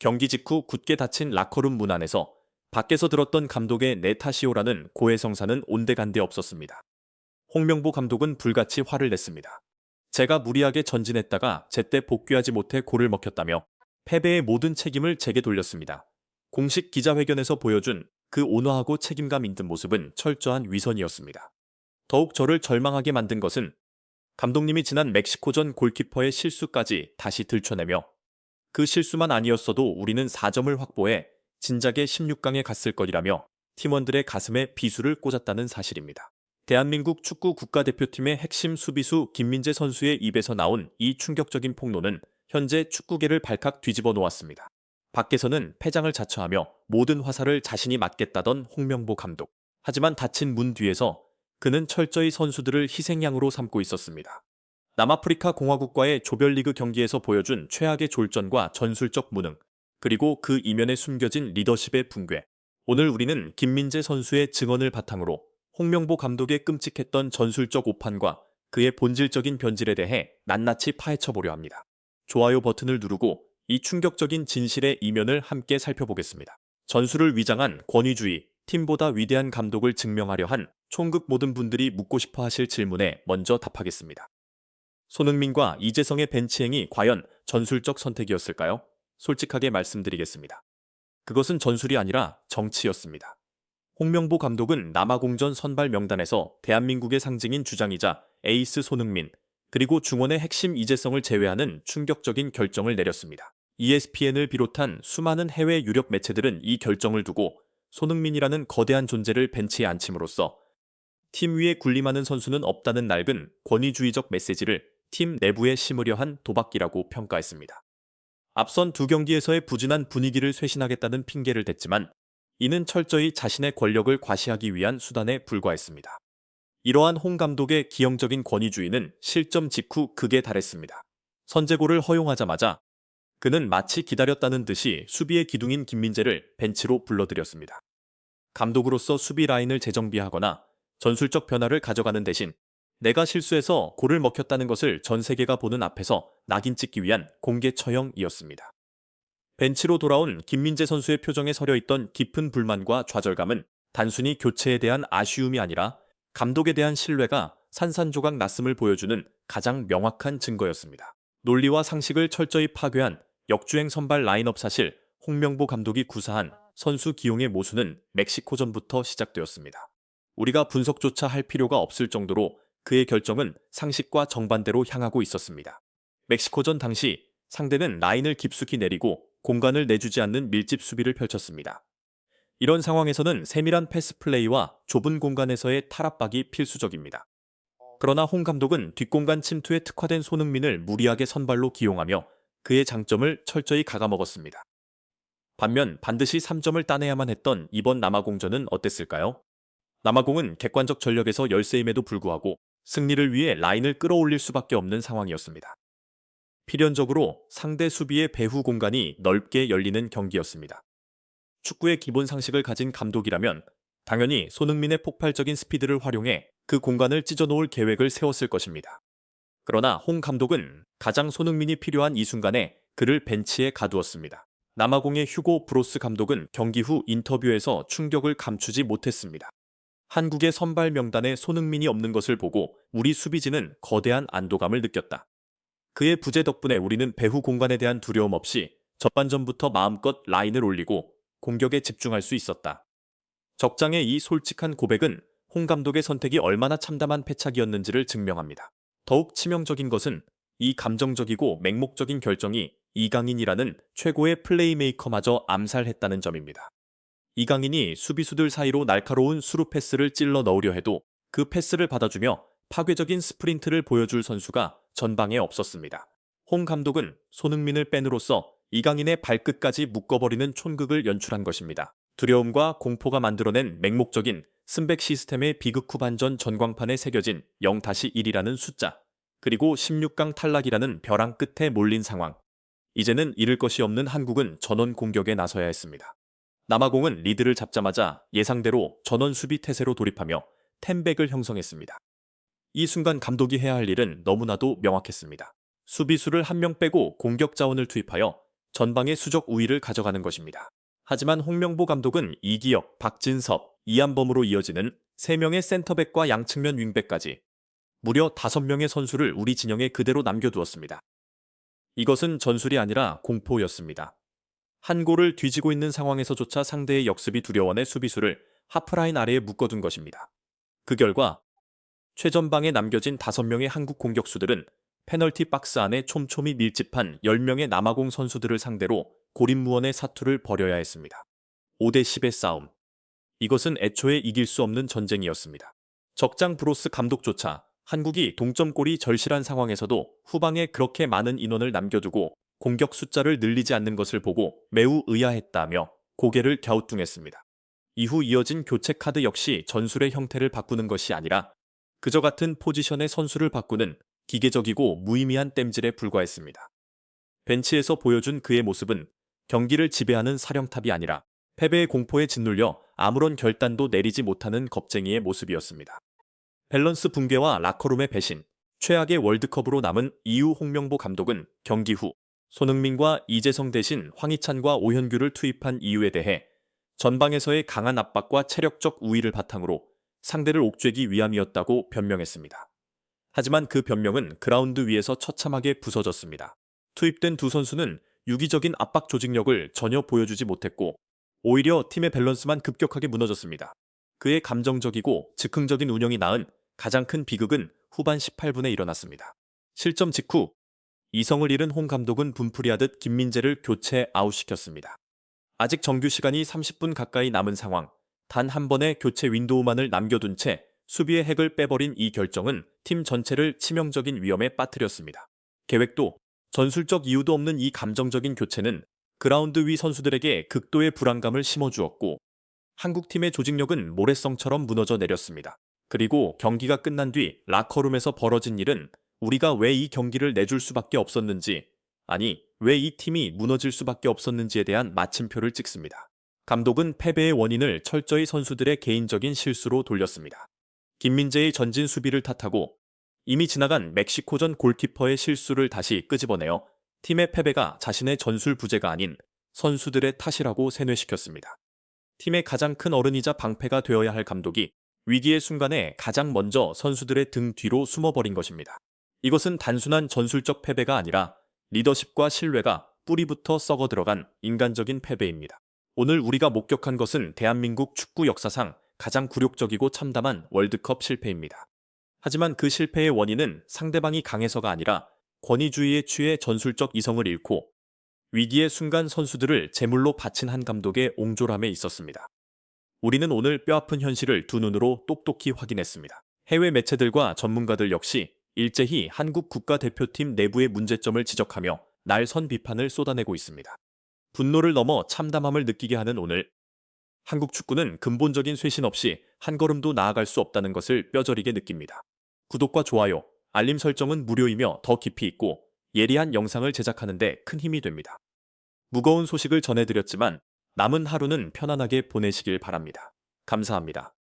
경기 직후 굳게 닫힌 라커룸 문 안에서 밖에서 들었던 감독의 내 탓이오라는 고해성사는 온데간데 없었습니다. 홍명보 감독은 불같이 화를 냈습니다. 제가 무리하게 전진했다가 제때 복귀하지 못해 골을 먹혔다며 패배의 모든 책임을 제게 돌렸습니다. 공식 기자회견에서 보여준 그 온화하고 책임감 있는 모습은 철저한 위선이었습니다. 더욱 저를 절망하게 만든 것은 감독님이 지난 멕시코전 골키퍼의 실수까지 다시 들춰내며 그 실수만 아니었어도 우리는 4점을 확보해 진작에 16강에 갔을 거리라며 팀원들의 가슴에 비수를 꽂았다는 사실입니다. 대한민국 축구 국가대표팀의 핵심 수비수 김민재 선수의 입에서 나온 이 충격적인 폭로는 현재 축구계를 발칵 뒤집어 놓았습니다. 밖에서는 패장을 자처하며 모든 화살을 자신이 맞겠다던 홍명보 감독. 하지만 닫힌 문 뒤에서 그는 철저히 선수들을 희생양으로 삼고 있었습니다. 남아프리카 공화국과의 조별리그 경기에서 보여준 최악의 졸전과 전술적 무능, 그리고 그 이면에 숨겨진 리더십의 붕괴. 오늘 우리는 김민재 선수의 증언을 바탕으로 홍명보 감독의 끔찍했던 전술적 오판과 그의 본질적인 변질에 대해 낱낱이 파헤쳐보려 합니다. 좋아요 버튼을 누르고 이 충격적인 진실의 이면을 함께 살펴보겠습니다. 전술을 위장한 권위주의, 팀보다 위대한 감독을 증명하려 한 총극 모든 분들이 묻고 싶어 하실 질문에 먼저 답하겠습니다. 손흥민과 이재성의 벤치행이 과연 전술적 선택이었을까요? 솔직하게 말씀드리겠습니다. 그것은 전술이 아니라 정치였습니다. 홍명보 감독은 남아공전 선발 명단에서 대한민국의 상징인 주장이자 에이스 손흥민, 그리고 중원의 핵심 이재성을 제외하는 충격적인 결정을 내렸습니다. ESPN을 비롯한 수많은 해외 유력 매체들은 이 결정을 두고 손흥민이라는 거대한 존재를 벤치에 앉힘으로써 팀 위에 군림하는 선수는 없다는 낡은 권위주의적 메시지를 팀 내부에 심으려 한 도박기라고 평가했습니다. 앞선 두 경기에서의 부진한 분위기를 쇄신하겠다는 핑계를 댔지만 이는 철저히 자신의 권력을 과시하기 위한 수단에 불과했습니다. 이러한 홍 감독의 기형적인 권위주의는 실점 직후 극에 달했습니다. 선제골을 허용하자마자 그는 마치 기다렸다는 듯이 수비의 기둥인 김민재를 벤치로 불러들였습니다. 감독으로서 수비 라인을 재정비하거나 전술적 변화를 가져가는 대신 내가 실수해서 골을 먹혔다는 것을 전 세계가 보는 앞에서 낙인 찍기 위한 공개 처형이었습니다. 벤치로 돌아온 김민재 선수의 표정에 서려있던 깊은 불만과 좌절감은 단순히 교체에 대한 아쉬움이 아니라 감독에 대한 신뢰가 산산조각 났음을 보여주는 가장 명확한 증거였습니다. 논리와 상식을 철저히 파괴한 역주행 선발 라인업. 사실 홍명보 감독이 구사한 선수 기용의 모순은 멕시코전부터 시작되었습니다. 우리가 분석조차 할 필요가 없을 정도로 그의 결정은 상식과 정반대로 향하고 있었습니다. 멕시코전 당시 상대는 라인을 깊숙이 내리고 공간을 내주지 않는 밀집 수비를 펼쳤습니다. 이런 상황에서는 세밀한 패스 플레이와 좁은 공간에서의 탈압박이 필수적입니다. 그러나 홍 감독은 뒷공간 침투에 특화된 손흥민을 무리하게 선발로 기용하며 그의 장점을 철저히 갉아먹었습니다. 반면 반드시 3점을 따내야만 했던 이번 남아공전은 어땠을까요? 남아공은 객관적 전력에서 열세임에도 불구하고 승리를 위해 라인을 끌어올릴 수밖에 없는 상황이었습니다. 필연적으로 상대 수비의 배후 공간이 넓게 열리는 경기였습니다. 축구의 기본 상식을 가진 감독이라면 당연히 손흥민의 폭발적인 스피드를 활용해 그 공간을 찢어놓을 계획을 세웠을 것입니다. 그러나 홍 감독은 가장 손흥민이 필요한 이 순간에 그를 벤치에 가두었습니다. 남아공의 휴고 브로스 감독은 경기 후 인터뷰에서 충격을 감추지 못했습니다. 한국의 선발 명단에 손흥민이 없는 것을 보고 우리 수비진은 거대한 안도감을 느꼈다. 그의 부재 덕분에 우리는 배후 공간에 대한 두려움 없이 전반전부터 마음껏 라인을 올리고 공격에 집중할 수 있었다. 적장의 이 솔직한 고백은 홍 감독의 선택이 얼마나 참담한 패착이었는지를 증명합니다. 더욱 치명적인 것은 이 감정적이고 맹목적인 결정이 이강인이라는 최고의 플레이메이커마저 암살했다는 점입니다. 이강인이 수비수들 사이로 날카로운 수루 패스를 찔러 넣으려 해도 그 패스를 받아주며 파괴적인 스프린트를 보여줄 선수가 전방에 없었습니다. 홍 감독은 손흥민을 뺀으로써 이강인의 발끝까지 묶어버리는 촌극을 연출한 것입니다. 두려움과 공포가 만들어낸 맹목적인 승백 시스템의 비극 후반전 전광판에 새겨진 0-1이라는 숫자, 그리고 16강 탈락이라는 벼랑 끝에 몰린 상황. 이제는 잃을 것이 없는 한국은 전원 공격에 나서야 했습니다. 남아공은 리드를 잡자마자 예상대로 전원 수비 태세로 돌입하며 텐백을 형성했습니다. 이 순간 감독이 해야 할 일은 너무나도 명확했습니다. 수비수를 한 명 빼고 공격 자원을 투입하여 전방의 수적 우위를 가져가는 것입니다. 하지만 홍명보 감독은 이기혁, 박진섭, 이한범으로 이어지는 3명의 센터백과 양측면 윙백까지 무려 5명의 선수를 우리 진영에 그대로 남겨두었습니다. 이것은 전술이 아니라 공포였습니다. 한 골을 뒤지고 있는 상황에서조차 상대의 역습이 두려워내 수비수를 하프라인 아래에 묶어둔 것입니다. 그 결과 최전방에 남겨진 5명의 한국 공격수들은 페널티 박스 안에 촘촘히 밀집한 10명의 남아공 선수들을 상대로 고립무원의 사투를 벌여야 했습니다. 5대 10의 싸움. 이것은 애초에 이길 수 없는 전쟁이었습니다. 적장 브로스 감독조차 한국이 동점골이 절실한 상황에서도 후방에 그렇게 많은 인원을 남겨두고 공격 숫자를 늘리지 않는 것을 보고 매우 의아했다며 고개를 갸우뚱했습니다. 이후 이어진 교체 카드 역시 전술의 형태를 바꾸는 것이 아니라 그저 같은 포지션의 선수를 바꾸는 기계적이고 무의미한 땜질에 불과했습니다. 벤치에서 보여준 그의 모습은 경기를 지배하는 사령탑이 아니라 패배의 공포에 짓눌려 아무런 결단도 내리지 못하는 겁쟁이의 모습이었습니다. 밸런스 붕괴와 라커룸의 배신, 최악의 월드컵으로 남은 이후 홍명보 감독은 경기 후 손흥민과 이재성 대신 황희찬과 오현규를 투입한 이유에 대해 전방에서의 강한 압박과 체력적 우위를 바탕으로 상대를 옥죄기 위함이었다고 변명했습니다. 하지만 그 변명은 그라운드 위에서 처참하게 부서졌습니다. 투입된 두 선수는 유기적인 압박 조직력을 전혀 보여주지 못했고 오히려 팀의 밸런스만 급격하게 무너졌습니다. 그의 감정적이고 즉흥적인 운영이 낳은 가장 큰 비극은 후반 18분에 일어났습니다. 실점 직후 이성을 잃은 홍 감독은 분풀이하듯 김민재를 교체 아웃시켰습니다. 아직 정규 시간이 30분 가까이 남은 상황, 단 한 번의 교체 윈도우만을 남겨둔 채 수비의 핵을 빼버린 이 결정은 팀 전체를 치명적인 위험에 빠뜨렸습니다. 계획도 전술적 이유도 없는 이 감정적인 교체는 그라운드 위 선수들에게 극도의 불안감을 심어주었고 한국팀의 조직력은 모래성처럼 무너져 내렸습니다. 그리고 경기가 끝난 뒤 라커룸에서 벌어진 일은 우리가 왜 이 경기를 내줄 수밖에 없었는지, 아니 왜 이 팀이 무너질 수밖에 없었는지에 대한 마침표를 찍습니다. 감독은 패배의 원인을 철저히 선수들의 개인적인 실수로 돌렸습니다. 김민재의 전진 수비를 탓하고 이미 지나간 멕시코전 골키퍼의 실수를 다시 끄집어내어 팀의 패배가 자신의 전술 부재가 아닌 선수들의 탓이라고 세뇌시켰습니다. 팀의 가장 큰 어른이자 방패가 되어야 할 감독이 위기의 순간에 가장 먼저 선수들의 등 뒤로 숨어버린 것입니다. 이것은 단순한 전술적 패배가 아니라 리더십과 신뢰가 뿌리부터 썩어 들어간 인간적인 패배입니다. 오늘 우리가 목격한 것은 대한민국 축구 역사상 가장 굴욕적이고 참담한 월드컵 실패입니다. 하지만 그 실패의 원인은 상대방이 강해서가 아니라 권위주의에 취해 전술적 이성을 잃고 위기의 순간 선수들을 제물로 바친 한 감독의 옹졸함에 있었습니다. 우리는 오늘 뼈아픈 현실을 두 눈으로 똑똑히 확인했습니다. 해외 매체들과 전문가들 역시 일제히 한국 국가대표팀 내부의 문제점을 지적하며 날선 비판을 쏟아내고 있습니다. 분노를 넘어 참담함을 느끼게 하는 오늘, 한국 축구는 근본적인 쇄신 없이 한 걸음도 나아갈 수 없다는 것을 뼈저리게 느낍니다. 구독과 좋아요, 알림 설정은 무료이며 더 깊이 있고 예리한 영상을 제작하는 데 큰 힘이 됩니다. 무거운 소식을 전해드렸지만 남은 하루는 편안하게 보내시길 바랍니다. 감사합니다.